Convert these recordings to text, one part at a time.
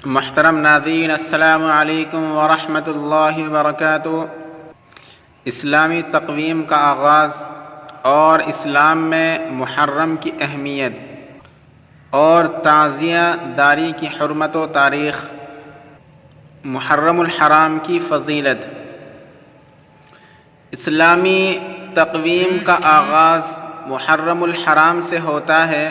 محترم ناظرین، السلام علیکم ورحمۃ اللہ وبرکاتہ۔ اسلامی تقویم کا آغاز اور اسلام میں محرم کی اہمیت اور تعزیہ داری کی حرمت و تاریخ، محرم الحرام کی فضیلت۔ اسلامی تقویم کا آغاز محرم الحرام سے ہوتا ہے،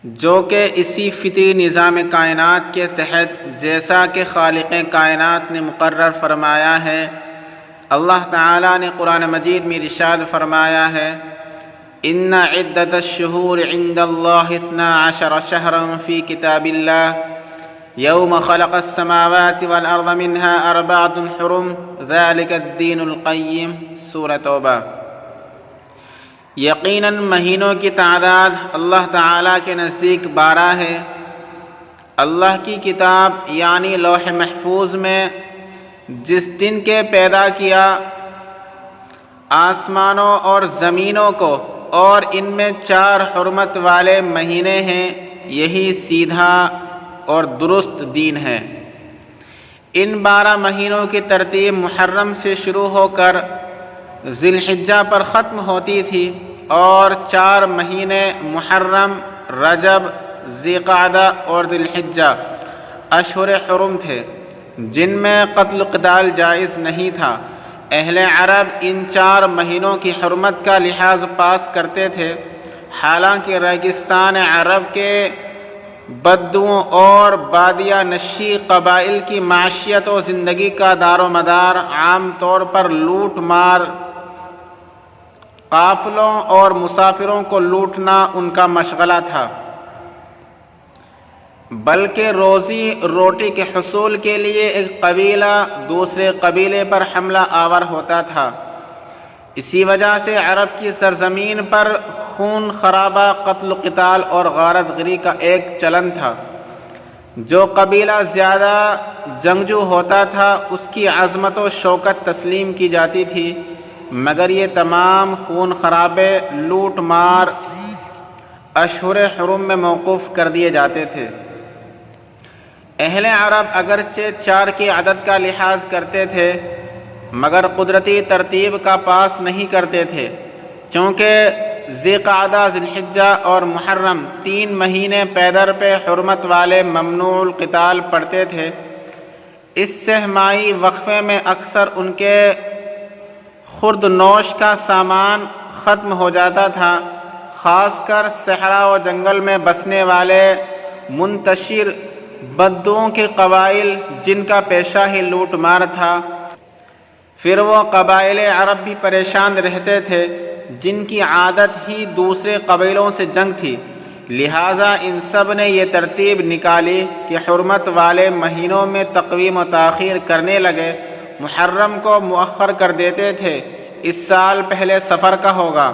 جو کہ اسی فطری نظام کائنات کے تحت جیسا کہ خالق کائنات نے مقرر فرمایا ہے۔ اللہ تعالیٰ نے قرآن مجید میں ارشاد فرمایا ہے، ان عدۃ الشہور عند اللہ 12 شہرا فی کتاب اللہ یوم خلق السماوات والارض منها 4 حرم ذلک الدین القیم۔ سورۃ توبہ۔ یقیناً مہینوں کی تعداد اللہ تعالیٰ کے نزدیک 12 ہے۔ اللہ کی کتاب یعنی لوح محفوظ میں جس دن کے پیدا کیا آسمانوں اور زمینوں کو، اور ان میں 4 حرمت والے مہینے ہیں، یہی سیدھا اور درست دین ہے۔ ان 12 مہینوں کی ترتیب محرم سے شروع ہو کر ذی الحجہ پر ختم ہوتی تھی، اور 4 مہینے محرم، رجب، ذی القعدہ اور ذی الحجہ اشہر حرم تھے، جن میں قتل و قتال جائز نہیں تھا۔ اہل عرب ان 4 مہینوں کی حرمت کا لحاظ پاس کرتے تھے، حالانکہ ریگستان عرب کے بدوؤں اور بادیہ نشی قبائل کی معیشت و زندگی کا دار و مدار عام طور پر لوٹ مار، قافلوں اور مسافروں کو لوٹنا ان کا مشغلہ تھا، بلکہ روزی روٹی کے حصول کے لیے ایک قبیلہ دوسرے قبیلے پر حملہ آور ہوتا تھا۔ اسی وجہ سے عرب کی سرزمین پر خون خرابہ، قتل و قتال اور غارت گری کا ایک چلن تھا۔ جو قبیلہ زیادہ جنگجو ہوتا تھا اس کی عظمت و شوکت تسلیم کی جاتی تھی، مگر یہ تمام خون خرابے، لوٹ مار اشہر حرم میں موقوف کر دیے جاتے تھے۔ اہل عرب اگرچہ 4 کی عدد کا لحاظ کرتے تھے، مگر قدرتی ترتیب کا پاس نہیں کرتے تھے، چونکہ ذی القعدہ، ذی الحجہ اور محرم 3 مہینے پیدر پہ حرمت والے ممنوع القتال پڑتے تھے۔ اس سہمائی وقفے میں اکثر ان کے خرد نوش کا سامان ختم ہو جاتا تھا، خاص کر صحرا و جنگل میں بسنے والے منتشر بدوؤں کے قبائل، جن کا پیشہ ہی لوٹ مار تھا۔ پھر وہ قبائل عرب بھی پریشان رہتے تھے، جن کی عادت ہی دوسرے قبیلوں سے جنگ تھی، لہٰذا ان سب نے یہ ترتیب نکالی کہ حرمت والے مہینوں میں تقویم و تاخیر کرنے لگے۔ محرم کو مؤخر کر دیتے تھے، اس سال پہلے صفر کا ہوگا،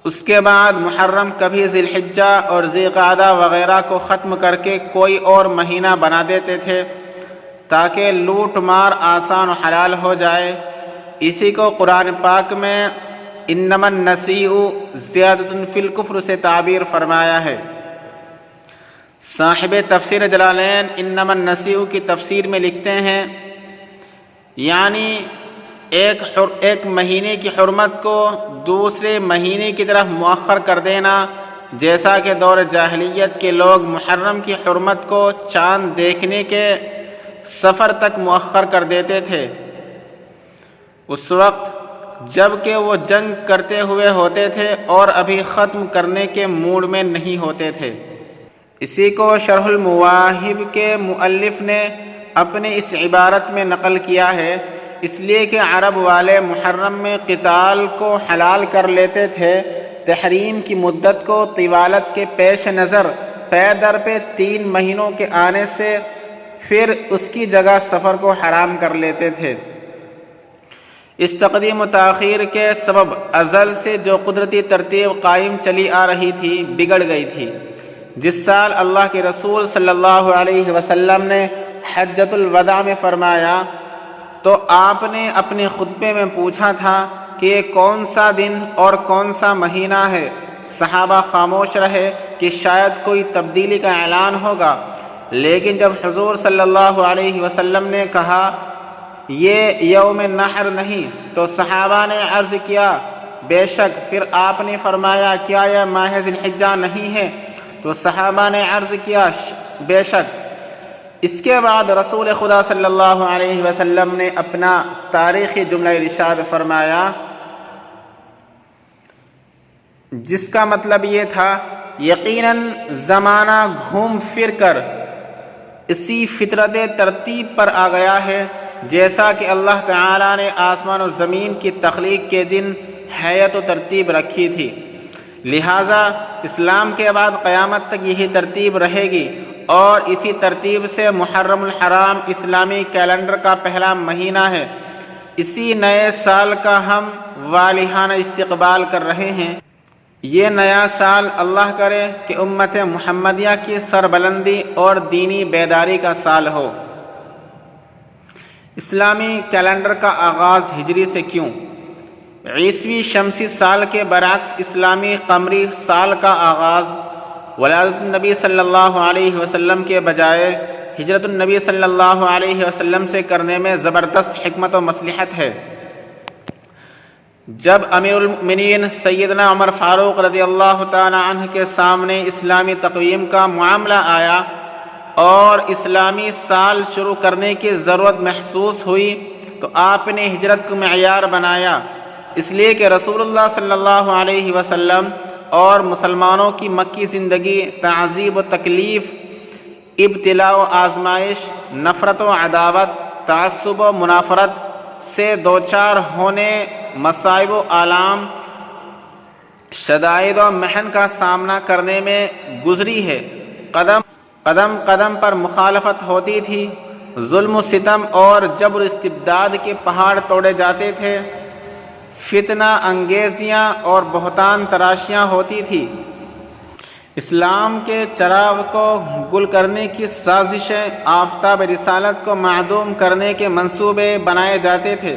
اس کے بعد محرم، کبھی ذی الحجہ اور ذی القعدہ وغیرہ کو ختم کر کے کوئی اور مہینہ بنا دیتے تھے تاکہ لوٹ مار آسان و حلال ہو جائے۔ اسی کو قرآن پاک میں انما النسیء زیادۃ فی الکفر سے تعبیر فرمایا ہے۔ صاحب تفسیر جلالین انما النسیء کی تفسیر میں لکھتے ہیں، یعنی ایک مہینے کی حرمت کو دوسرے مہینے کی طرف مؤخر کر دینا، جیسا کہ دور جاہلیت کے لوگ محرم کی حرمت کو چاند دیکھنے کے سفر تک مؤخر کر دیتے تھے، اس وقت جب کہ وہ جنگ کرتے ہوئے ہوتے تھے اور ابھی ختم کرنے کے موڈ میں نہیں ہوتے تھے۔ اسی کو شرح المواہب کے مؤلف نے اپنے اس عبارت میں نقل کیا ہے، اس لیے کہ عرب والے محرم میں قتال کو حلال کر لیتے تھے، تحریم کی مدت کو طوالت کے پیش نظر پے در پہ 3 مہینوں کے آنے سے پھر اس کی جگہ سفر کو حرام کر لیتے تھے۔ اس تقدیم و تاخیر کے سبب ازل سے جو قدرتی ترتیب قائم چلی آ رہی تھی بگڑ گئی تھی۔ جس سال اللہ کے رسول صلی اللہ علیہ وسلم نے حجۃ الوداع میں فرمایا تو آپ نے اپنے خطبے میں پوچھا تھا کہ یہ کون سا دن اور کون سا مہینہ ہے؟ صحابہ خاموش رہے کہ شاید کوئی تبدیلی کا اعلان ہوگا۔ لیکن جب حضور صلی اللہ علیہ وسلم نے کہا یہ یوم نحر نہیں تو صحابہ نے عرض کیا بے شک، پھر آپ نے فرمایا کیا یہ ماہ ذی الحجہ نہیں ہے؟ تو صحابہ نے عرض کیا بے شک۔ اس کے بعد رسول خدا صلی اللہ علیہ وسلم نے اپنا تاریخی جملہ ارشاد فرمایا، جس کا مطلب یہ تھا یقیناً زمانہ گھوم پھر کر اسی فطرت ترتیب پر آ گیا ہے جیسا کہ اللہ تعالیٰ نے آسمان و زمین کی تخلیق کے دن حیت و ترتیب رکھی تھی، لہٰذا اسلام کے بعد قیامت تک یہی ترتیب رہے گی، اور اسی ترتیب سے محرم الحرام اسلامی کیلنڈر کا پہلا مہینہ ہے۔ اسی نئے سال کا ہم والہانہ استقبال کر رہے ہیں۔ یہ نیا سال اللہ کرے کہ امت محمدیہ کی سربلندی اور دینی بیداری کا سال ہو۔ اسلامی کیلنڈر کا آغاز ہجری سے کیوں؟ عیسوی شمسی سال کے برعکس اسلامی قمری سال کا آغاز ولادت النبی صلی اللہ علیہ وسلم کے بجائے ہجرت النبی صلی اللہ علیہ وسلم سے کرنے میں زبردست حکمت و مصلحت ہے۔ جب امیر المؤمنین سیدنا عمر فاروق رضی اللہ تعالی عنہ کے سامنے اسلامی تقویم کا معاملہ آیا اور اسلامی سال شروع کرنے کی ضرورت محسوس ہوئی تو آپ نے ہجرت کو معیار بنایا، اس لیے کہ رسول اللہ صلی اللہ علیہ وسلم اور مسلمانوں کی مکی زندگی تعذیب و تکلیف، ابتلاء و آزمائش، نفرت و عداوت، تعصب و منافرت سے دوچار ہونے، مصائب و آلام، شدائد و محن کا سامنا کرنے میں گزری ہے۔ قدم قدم پر مخالفت ہوتی تھی، ظلم و ستم اور جبر و استبداد کے پہاڑ توڑے جاتے تھے، فتنہ انگیزیاں اور بہتان تراشیاں ہوتی تھی، اسلام کے چراغ کو گل کرنے کی سازشیں، آفتاب رسالت کو معدوم کرنے کے منصوبے بنائے جاتے تھے۔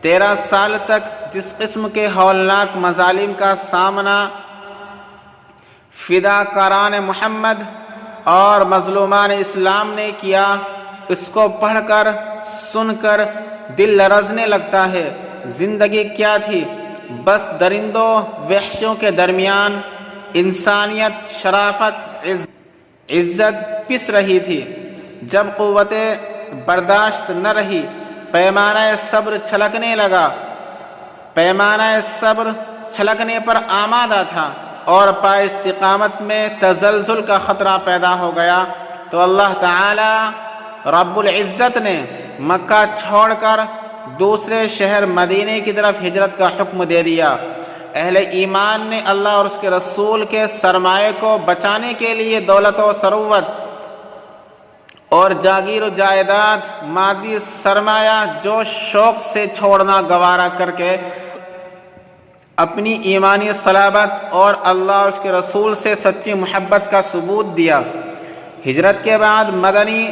13 سال تک جس قسم کے ہولناک مظالم کا سامنا فداکاران محمد اور مظلومان اسلام نے کیا، اس کو پڑھ کر سن کر دل لرزنے لگتا ہے۔ زندگی کیا تھی؟ بس درندوں وحشیوں کے درمیان انسانیت، شرافت، عزت پس رہی تھی۔ جب قوت برداشت نہ رہی، پیمانہ صبر چھلکنے لگا، پیمانہ صبر چھلکنے پر آمادہ تھا اور پائے استقامت میں تزلزل کا خطرہ پیدا ہو گیا تو اللہ تعالی رب العزت نے مکہ چھوڑ کر دوسرے شہر مدینے کی طرف ہجرت کا حکم دے دیا۔ اہل ایمان نے اللہ اور اس کے رسول کے سرمایے کو بچانے کے لیے دولت و ثروت اور جاگیر و جائیداد، مادی سرمایہ جو شوق سے چھوڑنا گوارا کر کے اپنی ایمانی صلابت اور اللہ اور اس کے رسول سے سچی محبت کا ثبوت دیا۔ ہجرت کے بعد مدنی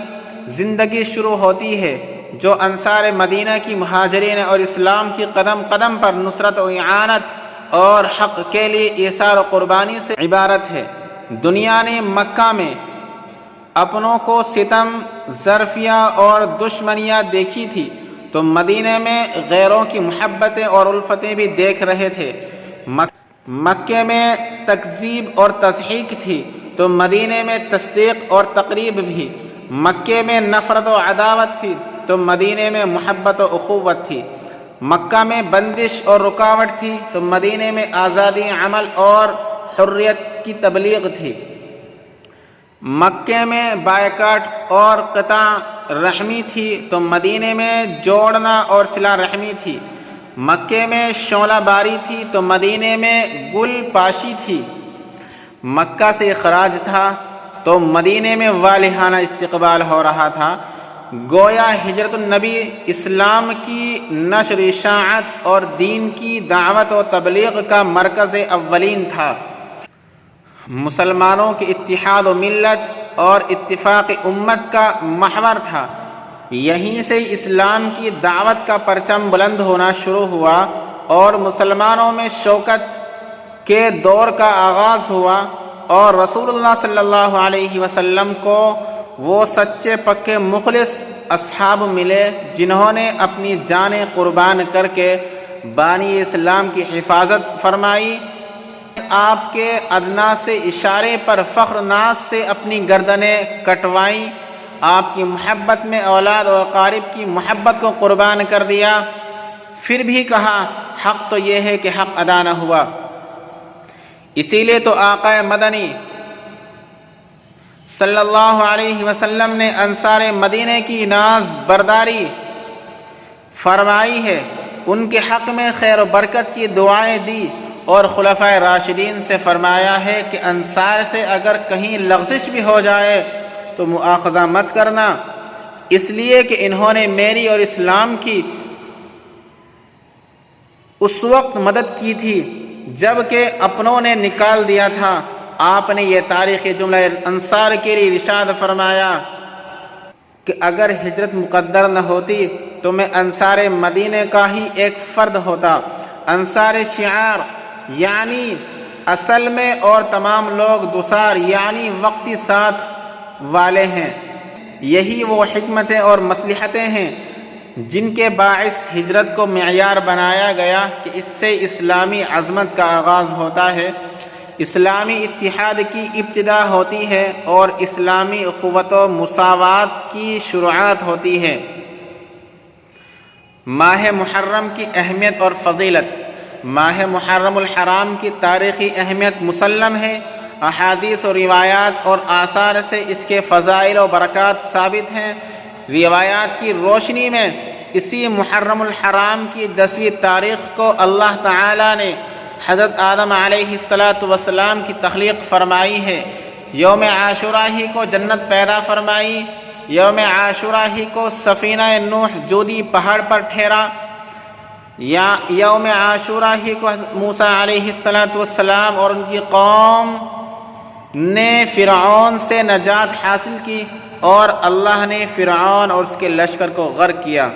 زندگی شروع ہوتی ہے جو انصار مدینہ کی مہاجرین اور اسلام کی قدم قدم پر نصرت و اعانت اور حق کے لیے ایثار و قربانی سے عبارت ہے۔ دنیا نے مکہ میں اپنوں کو ستم، ظرفیہ اور دشمنیاں دیکھی تھی تو مدینہ میں غیروں کی محبتیں اور الفتیں بھی دیکھ رہے تھے۔ مکے میں تکذیب اور تضحیک تھی تو مدینہ میں تصدیق اور تقریب بھی۔ مکے میں نفرت و عداوت تھی تو مدینہ میں محبت و اخوت تھی۔ مکہ میں بندش اور رکاوٹ تھی تو مدینہ میں آزادی عمل اور حریت کی تبلیغ تھی۔ مکے میں بائیکاٹ اور قطع رحمی تھی تو مدینہ میں جوڑنا اور صلہ رحمی تھی۔ مکے میں شعلہ باری تھی تو مدینہ میں گل پاشی تھی۔ مکہ سے اخراج تھا تو مدینہ میں والہانہ استقبال ہو رہا تھا۔ گویا ہجرت النبی اسلام کی نشر اشاعت اور دین کی دعوت و تبلیغ کا مرکز اولین تھا۔ مسلمانوں کے اتحاد و ملت اور اتفاق امت کا محور تھا۔ یہیں سے اسلام کی دعوت کا پرچم بلند ہونا شروع ہوا اور مسلمانوں میں شوکت کے دور کا آغاز ہوا اور رسول اللہ صلی اللہ علیہ وسلم کو وہ سچے پکے مخلص اصحاب ملے جنہوں نے اپنی جانیں قربان کر کے بانی اسلام کی حفاظت فرمائی، آپ کے ادنا سے اشارے پر فخر ناز سے اپنی گردنیں کٹوائیں، آپ کی محبت میں اولاد اور اقارب کی محبت کو قربان کر دیا، پھر بھی کہا حق تو یہ ہے کہ حق ادا نہ ہوا۔ اسی لیے تو آقا مدنی صلی اللہ علیہ وسلم نے انصار مدینہ کی ناز برداری فرمائی ہے، ان کے حق میں خیر و برکت کی دعائیں دی، اور خلفائے راشدین سے فرمایا ہے کہ انصار سے اگر کہیں لغزش بھی ہو جائے تو مؤاخذہ مت کرنا، اس لیے کہ انہوں نے میری اور اسلام کی اس وقت مدد کی تھی جب کہ اپنوں نے نکال دیا تھا۔ آپ نے یہ تاریخی جملہ انصار کے لیے ارشاد فرمایا کہ اگر ہجرت مقدر نہ ہوتی تو میں انصار مدینہ کا ہی ایک فرد ہوتا۔ انصار شعار یعنی اصل میں، اور تمام لوگ دسار یعنی وقتی ساتھ والے ہیں۔ یہی وہ حکمتیں اور مصلحتیں ہیں جن کے باعث ہجرت کو معیار بنایا گیا کہ اس سے اسلامی عظمت کا آغاز ہوتا ہے، اسلامی اتحاد کی ابتدا ہوتی ہے، اور اسلامی اخوت و مساوات کی شروعات ہوتی ہے۔ ماہ محرم کی اہمیت اور فضیلت۔ ماہ محرم الحرام کی تاریخی اہمیت مسلم ہے، احادیث و روایات اور آثار سے اس کے فضائل و برکات ثابت ہیں۔ روایات کی روشنی میں اسی محرم الحرام کی 10ویں تاریخ کو اللہ تعالی نے حضرت آدم علیہ السلام کی تخلیق فرمائی ہے۔ یوم عاشورہ ہی کو جنت پیدا فرمائی، یوم عاشورہ ہی کو سفینہ نوح جودی پہاڑ پر ٹھہرا، یا یوم عاشورہ ہی کو موسیٰ علیہ السلام اور ان کی قوم نے فرعون سے نجات حاصل کی، اور اللہ نے فرعون اور اس کے لشکر کو غرق کیا۔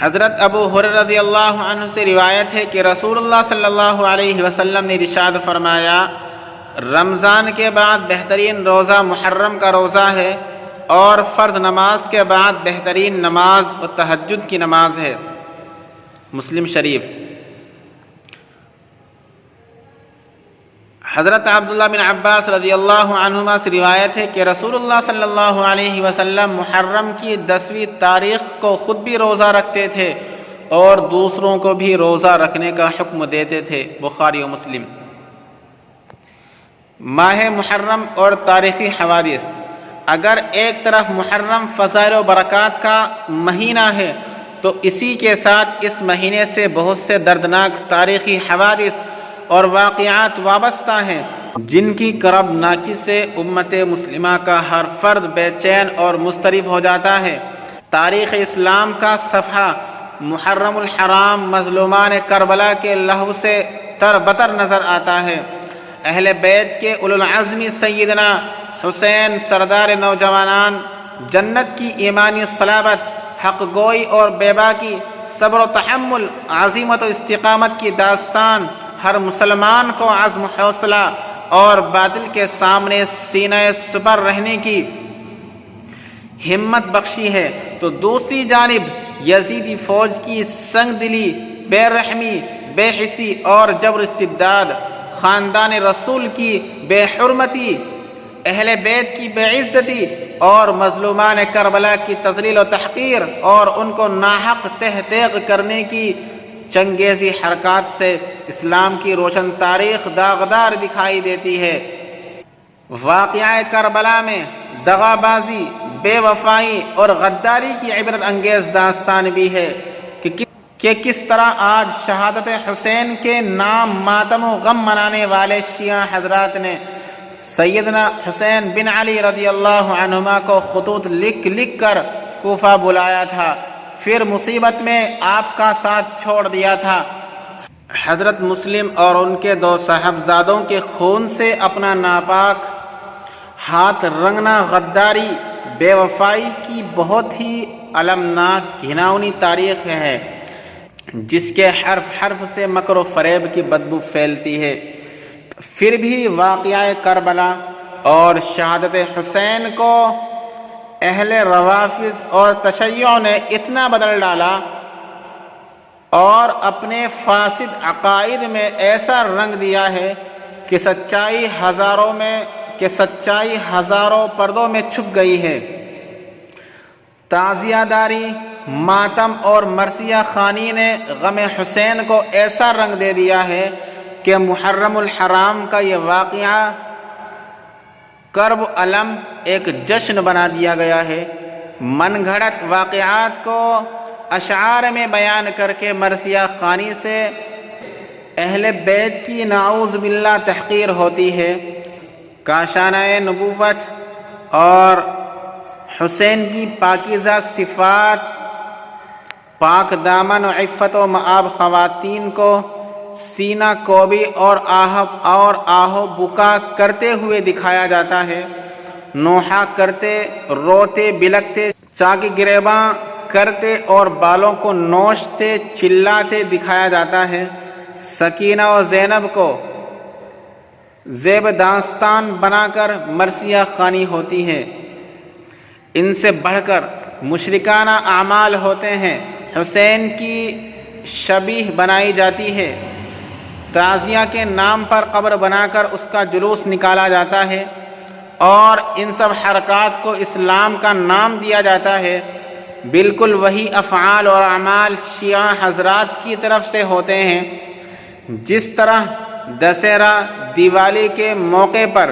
حضرت ابو ہریرہ رضی اللہ عنہ سے روایت ہے کہ رسول اللہ صلی اللہ علیہ وسلم نے ارشاد فرمایا، رمضان کے بعد بہترین روزہ محرم کا روزہ ہے، اور فرض نماز کے بعد بہترین نماز و تہجد کی نماز ہے۔ مسلم شریف۔ حضرت عبداللہ بن عباس رضی اللہ عنہما سے روایت ہے کہ رسول اللہ صلی اللہ علیہ وسلم محرم کی 10ویں تاریخ کو خود بھی روزہ رکھتے تھے اور دوسروں کو بھی روزہ رکھنے کا حکم دیتے تھے۔ بخاری و مسلم۔ ماہ محرم اور تاریخی حوادث۔ اگر ایک طرف محرم فضائل و برکات کا مہینہ ہے تو اسی کے ساتھ اس مہینے سے بہت سے دردناک تاریخی حوادث اور واقعات وابستہ ہیں جن کی کرب ناکی سے امت مسلمہ کا ہر فرد بے چین اور مضطرب ہو جاتا ہے۔ تاریخ اسلام کا صفحہ محرم الحرام مظلومان کربلا کے لہو سے تر بتر نظر آتا ہے۔ اہل بیت کے اولو العزم سیدنا حسین سردار نوجوانان، جنت کی ایمانی صلابت، حق گوئی اور بے باکی، صبر و تحمل، عزیمت و استقامت کی داستان ہر مسلمان کو عزم و حوصلہ اور باطل کے سامنے سینہ سپر رہنے کی ہمت بخشی ہے، تو دوسری جانب یزیدی فوج کی سنگ دلی، بے رحمی، بے حسی اور جبر استبداد، خاندان رسول کی بے حرمتی، اہل بیت کی بے عزتی اور مظلومان کربلا کی تذلیل و تحقیر اور ان کو ناحق تحقیق کرنے کی چنگیزی حرکات سے اسلام کی روشن تاریخ داغدار دکھائی دیتی ہے۔ واقعہ کربلا میں دغا بازی، بے وفائی اور غداری کی عبرت انگیز داستان بھی ہے کہ کس طرح آج شہادت حسین کے نام ماتم و غم منانے والے شیعہ حضرات نے سیدنا حسین بن علی رضی اللہ عنہما کو خطوط لکھ لکھ کر کوفہ بلایا تھا، پھر مصیبت میں آپ کا ساتھ چھوڑ دیا تھا۔ حضرت مسلم اور ان کے 2 صاحبزادوں کے خون سے اپنا ناپاک ہاتھ رنگنا غداری، بے وفائی کی بہت ہی المناک گھناؤنی تاریخ ہے جس کے حرف حرف سے مکر و فریب کی بدبو پھیلتی ہے۔ پھر بھی واقعہ کربلا اور شہادت حسین کو اہل روافض اور تشیع نے اتنا بدل ڈالا اور اپنے فاسد عقائد میں ایسا رنگ دیا ہے کہ سچائی ہزاروں پردوں میں چھپ گئی ہے۔ تعزیہ داری، ماتم اور مرثیہ خوانی نے غم حسین کو ایسا رنگ دے دیا ہے کہ محرم الحرام کا یہ واقعہ کرب علم ایک جشن بنا دیا گیا ہے۔ من گھڑت واقعات کو اشعار میں بیان کر کے مرثیہ خوانی سے اہل بیت کی نعوذ باللہ تحقیر ہوتی ہے۔ کاشانہ نبوت اور حسین کی پاکیزہ صفات، پاک دامن و عفت و مآب خواتین کو سینہ کوبی اور آہو بکا کرتے ہوئے دکھایا جاتا ہے، نوحہ کرتے، روتے بلکتے، چاک گریباں کرتے اور بالوں کو نوچتے چلاتے دکھایا جاتا ہے۔ سکینہ و زینب کو زیب داستان بنا کر مرثیہ خوانی ہوتی ہے۔ ان سے بڑھ کر مشرکانہ اعمال ہوتے ہیں۔ حسین کی شبیہ بنائی جاتی ہے، تعزیہ کے نام پر قبر بنا کر اس کا جلوس نکالا جاتا ہے، اور ان سب حرکات کو اسلام کا نام دیا جاتا ہے۔ بالکل وہی افعال اور اعمال شیعہ حضرات کی طرف سے ہوتے ہیں۔ جس طرح دسہرہ، دیوالی کے موقع پر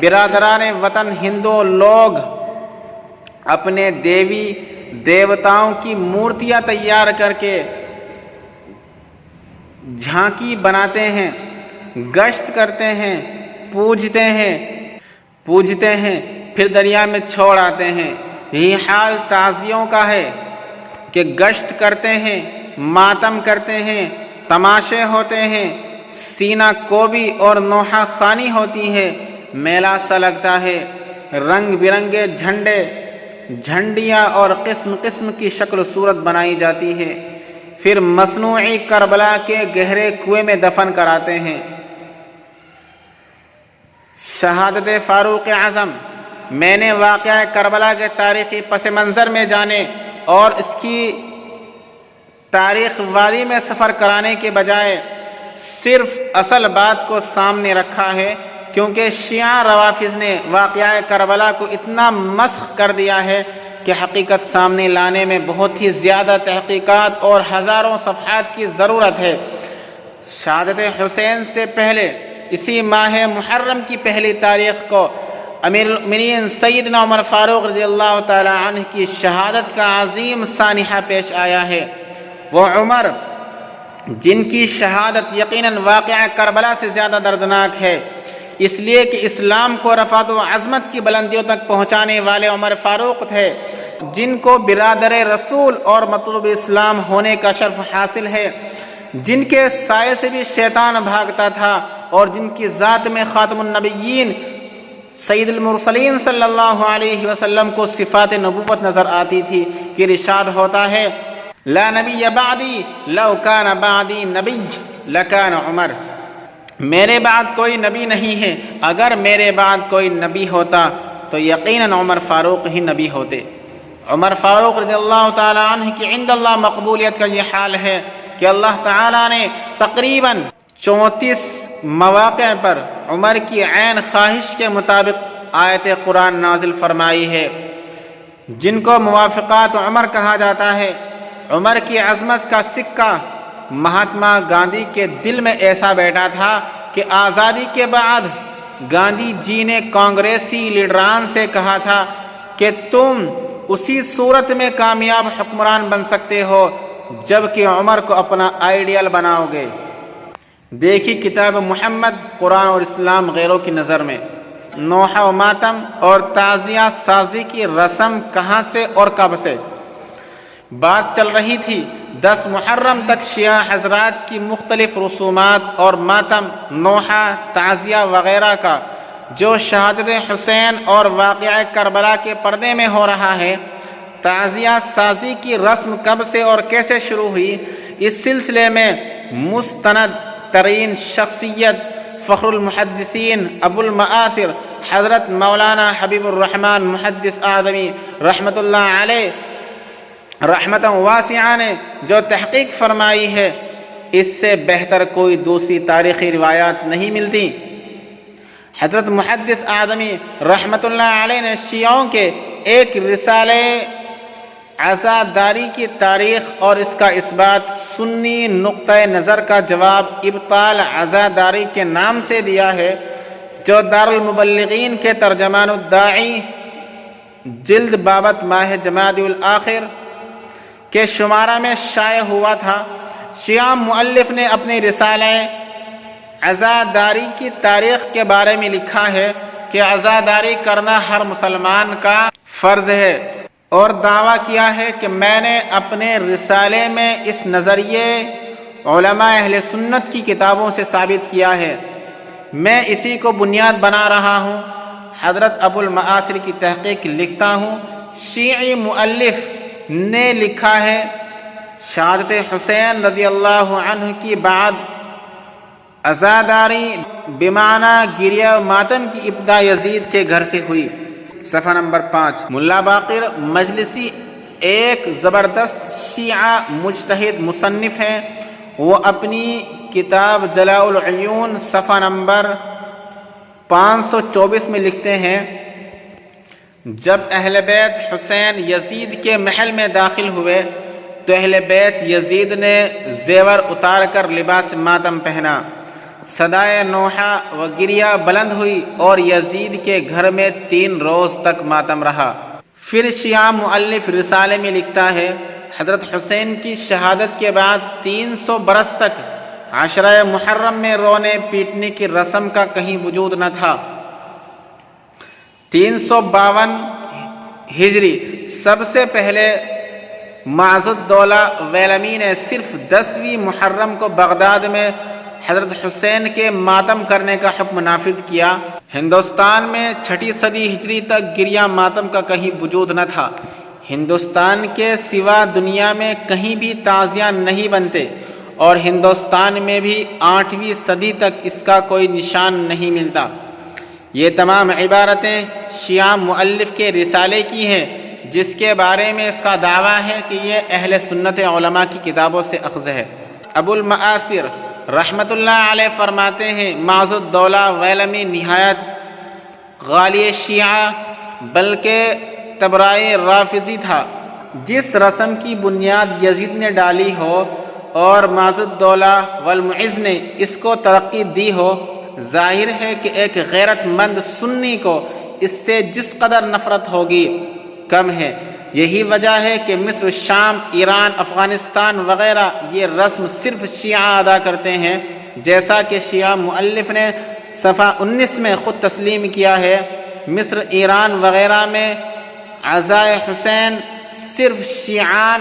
برادران وطن ہندو لوگ اپنے دیوی دیوتاؤں کی مورتیاں تیار کر کے جھانکی بناتے ہیں، گشت کرتے ہیں، پوجتے ہیں، پھر دریا میں چھوڑ آتے ہیں، یہی حال تعزیوں کا ہے کہ گشت کرتے ہیں، ماتم کرتے ہیں، تماشے ہوتے ہیں، سینہ کوبی اور نوحہ خوانی ہوتی ہے، میلہ سا لگتا ہے، رنگ برنگے جھنڈیاں اور قسم قسم کی شکل و صورت بنائی جاتی ہے، پھر مصنوعی کربلا کے گہرے کنویں میں دفن کراتے ہیں۔ شہادت فاروق اعظم، میں نے واقعہ کربلا کے تاریخی پس منظر میں جانے اور اس کی تاریخ وادی میں سفر کرانے کے بجائے صرف اصل بات کو سامنے رکھا ہے، کیونکہ شیعہ روافض نے واقعہ کربلا کو اتنا مسخ کر دیا ہے کہ حقیقت سامنے لانے میں بہت ہی زیادہ تحقیقات اور ہزاروں صفحات کی ضرورت ہے۔ شہادت حسین سے پہلے اسی ماہ محرم کی پہلی تاریخ کو امیر المؤمنین سیدنا عمر فاروق رضی اللہ تعالی عنہ کی شہادت کا عظیم سانحہ پیش آیا ہے۔ وہ عمر جن کی شہادت یقیناً واقعہ کربلا سے زیادہ دردناک ہے، اس لیے کہ اسلام کو رفعت و عظمت کی بلندیوں تک پہنچانے والے عمر فاروق تھے، جن کو برادر رسول اور مطلوب اسلام ہونے کا شرف حاصل ہے، جن کے سائے سے بھی شیطان بھاگتا تھا، اور جن کی ذات میں خاتم النبیین سید المرسلین صلی اللہ علیہ وسلم کو صفات نبوت نظر آتی تھی، کہ ارشاد ہوتا ہے لا نبی بعدی لو کان بعدی نبی لکان عمر، میرے بعد کوئی نبی نہیں ہے، اگر میرے بعد کوئی نبی ہوتا تو یقیناً عمر فاروق ہی نبی ہوتے۔ عمر فاروق رضی اللہ تعالی عنہ کی عند اللہ مقبولیت کا یہ حال ہے کہ اللہ تعالیٰ نے تقریباً 34 مواقع پر عمر کی عین خواہش کے مطابق آیت قرآن نازل فرمائی ہے، جن کو موافقات عمر کہا جاتا ہے۔ عمر کی عظمت کا سکہ مہاتما گاندھی کے دل میں ایسا بیٹھا تھا کہ آزادی کے بعد گاندھی جی نے کانگریسی لیڈران سے کہا تھا کہ تم اسی صورت میں کامیاب حکمران بن سکتے ہو جب کہ عمر کو اپنا آئیڈیل بناؤ گے۔ دیکھی کتاب محمد، قرآن اور اسلام غیروں کی نظر میں نوحہ و ماتم اور تعزیہ سازی کی رسم کہاں سے اور کب سے بات چل رہی تھی۔ 10 محرم تک شیعہ حضرات کی مختلف رسومات اور ماتم، نوحہ، تعزیہ وغیرہ کا جو شہادت حسین اور واقعہ کربلا کے پردے میں ہو رہا ہے، تعزیہ سازی کی رسم کب سے اور کیسے شروع ہوئی، اس سلسلے میں مستند ترین شخصیت فخر المحدثین ابو المآثر حضرت مولانا حبیب الرحمن محدث اعظمی رحمۃ اللہ علیہ رحمتاً واسعہ نے جو تحقیق فرمائی ہے، اس سے بہتر کوئی دوسری تاریخی روایات نہیں ملتی۔ حضرت محدث اعظمی رحمۃ اللہ علیہ نے شیعوں کے ایک رسالے عزاداری کی تاریخ اور اس کا اثبات سنی نقطۂ نظر کا جواب ابطال عزاداری کے نام سے دیا ہے، جو دارالمبلغین کے ترجمان الداعی جلد بابت ماہ جمادی الآخر کے شمارہ میں شائع ہوا تھا۔ شیعہ مؤلف نے اپنی رسالہ عزاداری کی تاریخ کے بارے میں لکھا ہے کہ عزاداری کرنا ہر مسلمان کا فرض ہے، اور دعویٰ کیا ہے کہ میں نے اپنے رسالے میں اس نظریے علماء اہل سنت کی کتابوں سے ثابت کیا ہے، میں اسی کو بنیاد بنا رہا ہوں۔ حضرت ابو المآثر کی تحقیق لکھتا ہوں، شیعی مؤلف نے لکھا ہے شہادت حسین رضی اللہ عنہ کی بعد عزاداری بمعنی گریہ و ماتم کی ابتدا یزید کے گھر سے ہوئی۔ صفحہ نمبر 5۔ ملا باقر مجلسی ایک زبردست شیعہ مجتہد مصنف ہیں، وہ اپنی کتاب جلاء العیون صفحہ نمبر 524 میں لکھتے ہیں، جب اہل بیت حسین یزید کے محل میں داخل ہوئے تو اہل بیت یزید نے زیور اتار کر لباس ماتم پہنا، صدائے نوحہ و گریہ بلند ہوئی اور یزید کے گھر میں 3 روز تک ماتم رہا۔ پھر شیعہ مؤلف رسالے میں لکھتا ہے، حضرت حسین کی شہادت کے بعد 300 برس تک عشرہ محرم میں رونے پیٹنے کی رسم کا کہیں وجود نہ تھا۔ 352 ہجری سب سے پہلے معز الدولہ ویلمی نے صرف 10ویں محرم کو بغداد میں حضرت حسین کے ماتم کرنے کا حکم نافذ کیا۔ ہندوستان میں 6 صدی ہجری تک گریہ ماتم کا کہیں وجود نہ تھا۔ ہندوستان کے سوا دنیا میں کہیں بھی تعزیہ نہیں بنتے، اور ہندوستان میں بھی 8ویں صدی تک اس کا کوئی نشان نہیں ملتا۔ یہ تمام عبارتیں شیعہ مؤلف کے رسالے کی ہیں، جس کے بارے میں اس کا دعویٰ ہے کہ یہ اہل سنت علماء کی کتابوں سے اخذ ہے۔ ابو المآثر رحمت اللہ علیہ فرماتے ہیں، معز الدولہ ویلمی نہایت غالی شیعہ بلکہ تبرائے رافضی تھا۔ جس رسم کی بنیاد یزید نے ڈالی ہو اور معز الدولہ والمعز نے اس کو ترقی دی ہو، ظاہر ہے کہ ایک غیرت مند سنی کو اس سے جس قدر نفرت ہوگی کم ہے۔ یہی وجہ ہے کہ مصر، شام، ایران، افغانستان وغیرہ یہ رسم صرف شیعہ ادا کرتے ہیں، جیسا کہ شیعہ مؤلف نے صفحہ 19 میں خود تسلیم کیا ہے۔ مصر، ایران وغیرہ میں عزائے حسین صرف شیعان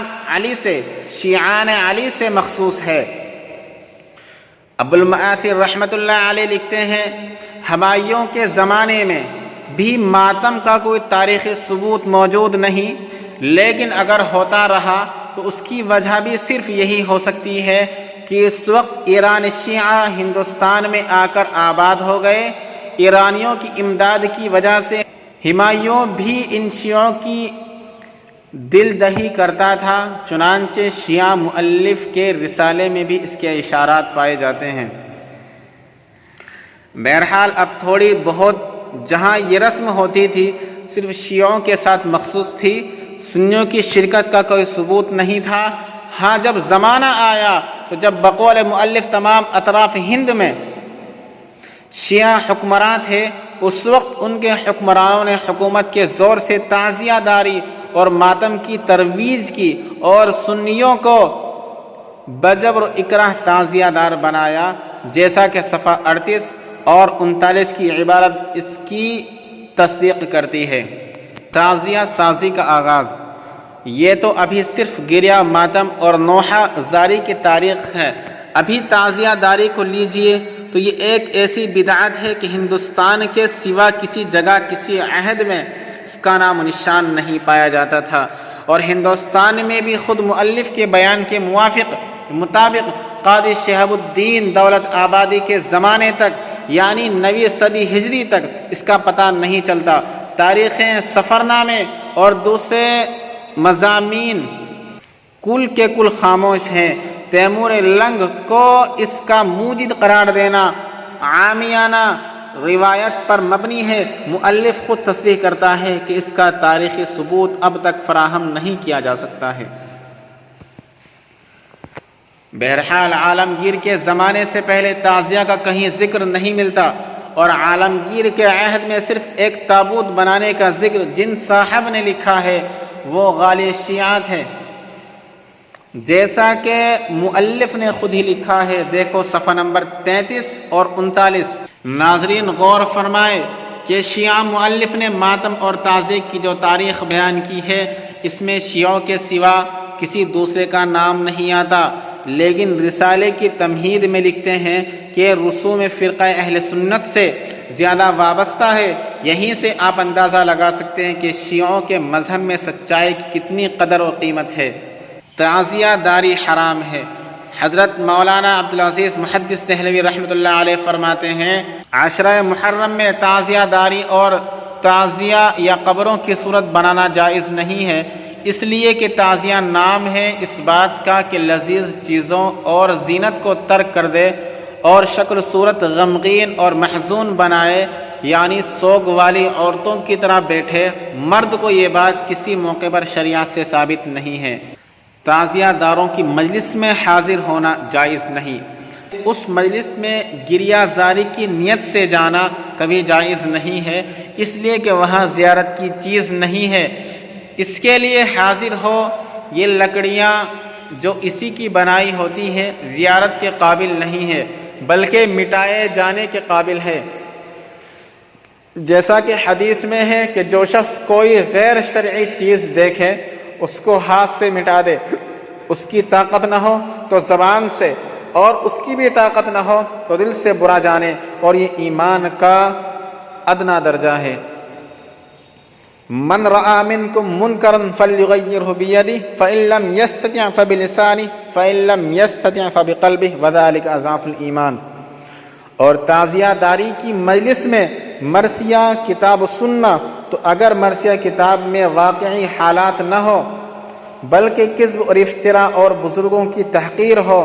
علی سے مخصوص ہے۔ ابو المآثر رحمت اللہ علیہ لکھتے ہیں، ہمایوں کے زمانے میں بھی ماتم کا کوئی تاریخی ثبوت موجود نہیں، لیکن اگر ہوتا رہا تو اس کی وجہ بھی صرف یہی ہو سکتی ہے کہ اس وقت ایران شیعہ ہندوستان میں آ کر آباد ہو گئے۔ ایرانیوں کی امداد کی وجہ سے ہمایوں بھی ان شیعوں کی دل دہی کرتا تھا، چنانچہ شیعہ مؤلف کے رسالے میں بھی اس کے اشارات پائے جاتے ہیں۔ بہرحال اب تھوڑی بہت جہاں یہ رسم ہوتی تھی صرف شیعوں کے ساتھ مخصوص تھی، سنیوں کی شرکت کا کوئی ثبوت نہیں تھا۔ ہاں جب زمانہ آیا تو جب بقول مؤلف تمام اطراف ہند میں شیعہ حکمراں تھے، اس وقت ان کے حکمرانوں نے حکومت کے زور سے تعزیہ داری اور ماتم کی ترویج کی اور سنیوں کو بجبر و اکراہ تعزیہ دار بنایا، جیسا کہ صفحہ 38 اور 39 کی عبارت اس کی تصدیق کرتی ہے۔ تعزیہ سازی کا آغاز، یہ تو ابھی صرف گریہ ماتم اور نوحہ زاری کی تاریخ ہے۔ ابھی تعزیہ داری کو لیجئے تو یہ ایک ایسی بدعت ہے کہ ہندوستان کے سوا کسی جگہ کسی عہد میں اس کا نام و نشان نہیں پایا جاتا تھا، اور ہندوستان میں بھی خود مؤلف کے بیان کے مطابق قاضی شہاب الدین دولت آبادی کے زمانے تک یعنی 9ویں صدی ہجری تک اس کا پتہ نہیں چلتا۔ تاریخیں، سفر نامے اور دوسرے مضامین کل کے کل خاموش ہیں۔ تیمور لنگ کو اس کا موجد قرار دینا عامیانہ روایت پر مبنی ہے۔ مؤلف خود تصریح کرتا ہے کہ اس کا تاریخی ثبوت اب تک فراہم نہیں کیا جا سکتا ہے۔ بہرحال عالمگیر کے زمانے سے پہلے تعزیہ کا کہیں ذکر نہیں ملتا، اور عالمگیر کے عہد میں صرف ایک تابوت بنانے کا ذکر جن صاحب نے لکھا ہے وہ غالی شیعات ہے، جیسا کہ مؤلف نے خود ہی لکھا ہے۔ دیکھو صفحہ نمبر 33 اور 39۔ ناظرین غور فرمائے کہ شیعہ مؤلف نے ماتم اور تعزیے کی جو تاریخ بیان کی ہے، اس میں شیعوں کے سوا کسی دوسرے کا نام نہیں آتا، لیکن رسالے کی تمہید میں لکھتے ہیں کہ رسوم فرقہ اہل سنت سے زیادہ وابستہ ہے۔ یہیں سے آپ اندازہ لگا سکتے ہیں کہ شیعوں کے مذہب میں سچائی کی کتنی قدر و قیمت ہے۔ تعزیہ داری حرام ہے۔ حضرت مولانا عبدالعزیز محدث دہلوی رحمۃ اللہ علیہ فرماتے ہیں، عاشرہ محرم میں تعزیہ داری اور تعزیہ یا قبروں کی صورت بنانا جائز نہیں ہے، اس لیے کہ تعزیہ نام ہے اس بات کا کہ لذیذ چیزوں اور زینت کو ترک کر دے اور شکل صورت غمگین اور محزون بنائے، یعنی سوگ والی عورتوں کی طرح بیٹھے۔ مرد کو یہ بات کسی موقع پر شریعت سے ثابت نہیں ہے۔ تعزیہ داروں کی مجلس میں حاضر ہونا جائز نہیں۔ اس مجلس میں گریہ زاری کی نیت سے جانا کبھی جائز نہیں ہے، اس لیے کہ وہاں زیارت کی چیز نہیں ہے۔ اس کے لیے حاضر ہو، یہ لکڑیاں جو اسی کی بنائی ہوتی ہیں زیارت کے قابل نہیں ہے، بلکہ مٹائے جانے کے قابل ہے، جیسا کہ حدیث میں ہے کہ جو شخص کوئی غیر شرعی چیز دیکھے اس کو ہاتھ سے مٹا دے، اس کی طاقت نہ ہو تو زبان سے، اور اس کی بھی طاقت نہ ہو تو دل سے برا جانے، اور یہ ایمان کا ادنا درجہ ہے۔ من رأى منكم منکرا فلیغیرہ بیدہ فإن لم یستطع فبلسانہ فإن لم یستطع فبقلبہ وذلک اضعف الایمان۔ اور تعزیہ داری کی مجلس میں مرثیہ کتاب سننا، تو اگر مرثیہ کتاب میں واقعی حالات نہ ہو بلکہ کذب اور افتراء اور بزرگوں کی تحقیر ہو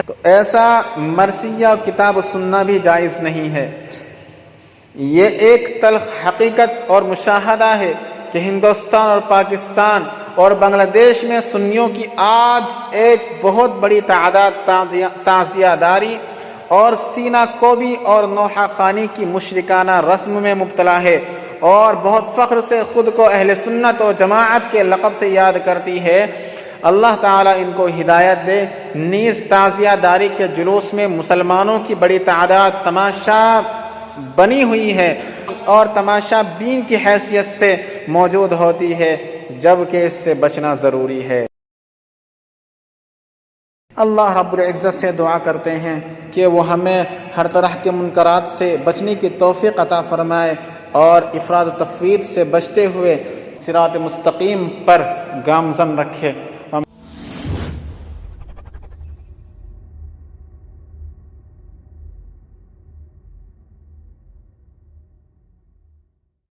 تو ایسا مرثیہ کتاب سننا بھی جائز نہیں ہے۔ یہ ایک تلخ حقیقت اور مشاہدہ ہے کہ ہندوستان اور پاکستان اور بنگلہ دیش میں سنیوں کی آج ایک بہت بڑی تعداد تعزیہ داری اور سینہ کوبی اور نوحہ خوانی کی مشرکانہ رسم میں مبتلا ہے، اور بہت فخر سے خود کو اہل سنت و جماعت کے لقب سے یاد کرتی ہے۔ اللہ تعالیٰ ان کو ہدایت دے۔ نیز تعزیہ داری کے جلوس میں مسلمانوں کی بڑی تعداد تماشا بنی ہوئی ہے اور تماشا بین کی حیثیت سے موجود ہوتی ہے، جبکہ اس سے بچنا ضروری ہے۔ اللہ رب العزت سے دعا کرتے ہیں کہ وہ ہمیں ہر طرح کے منکرات سے بچنے کی توفیق عطا فرمائے اور افراد و تفرید سے بچتے ہوئے صراط مستقیم پر گامزن رکھے۔